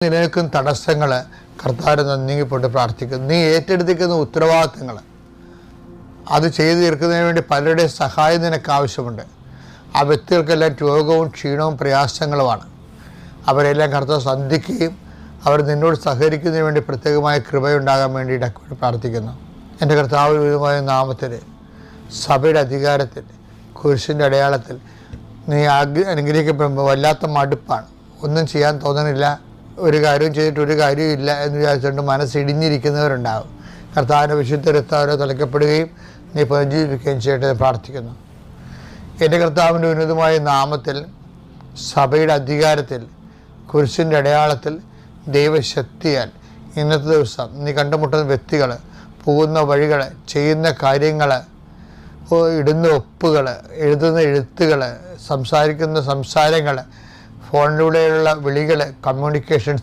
നിലനിൽക്കുന്ന തടസ്സങ്ങൾ കർത്താവിനെ നീങ്ങിപ്പോട്ട് പ്രാർത്ഥിക്കുന്നു. നീ ഏറ്റെടുത്തിരിക്കുന്ന ഉത്തരവാദിത്തങ്ങൾ അത് ചെയ്തു തീർക്കുന്നതിന് വേണ്ടി പലരുടെയും സഹായം നിനക്ക് ആവശ്യമുണ്ട്. ആ വ്യക്തികൾക്കെല്ലാം രോഗവും ക്ഷീണവും പ്രയാസങ്ങളുമാണ്. അവരെല്ലാം കർത്താവ് സന്ധിക്കുകയും അവർ നിന്നോട് സഹകരിക്കുന്നതിന് വേണ്ടി പ്രത്യേകമായ കൃപയുണ്ടാകാൻ വേണ്ടിയിട്ട് പ്രാർത്ഥിക്കുന്നു. എൻ്റെ കർത്താവിനുമായ നാമത്തിൽ സഭയുടെ അധികാരത്തിൽ കുരിശിൻ്റെ അടയാളത്തിൽ നീ അനുഗ്രഹിക്കപ്പെടുമ്പോൾ വല്ലാത്ത മടുപ്പാണ്. ഒന്നും ചെയ്യാൻ തോന്നണില്ല, ഒരു കാര്യവും ചെയ്തിട്ട് ഒരു കാര്യവും ഇല്ല എന്ന് വിചാരിച്ചുകൊണ്ട് മനസ്സിടിഞ്ഞിരിക്കുന്നവരുണ്ടാകും. കർത്താവിൻ്റെ വിശുദ്ധ രക്തത്താൽ തളിക്കപ്പെടുകയും നീ പുനർജീവിക്കുകയും ചെയ്യട്ടെ എന്ന് പ്രാർത്ഥിക്കുന്നു. എൻ്റെ കർത്താവിൻ്റെ ഉന്നതമായ നാമത്തിൽ സഭയുടെ അധികാരത്തിൽ കുരിശിൻ്റെ അടയാളത്തിൽ ദൈവശക്തിയാൽ ഇന്നത്തെ ദിവസം നീ കണ്ടുമുട്ടുന്ന വ്യക്തികൾ, പോകുന്ന വഴികൾ, ചെയ്യുന്ന കാര്യങ്ങൾ, ഇടുന്ന ഒപ്പുകൾ, എഴുതുന്ന എഴുത്തുകൾ, സംസാരിക്കുന്ന സംസാരങ്ങൾ, ഫോണിലൂടെയുള്ള വിളികൾ, കമ്മ്യൂണിക്കേഷൻസ്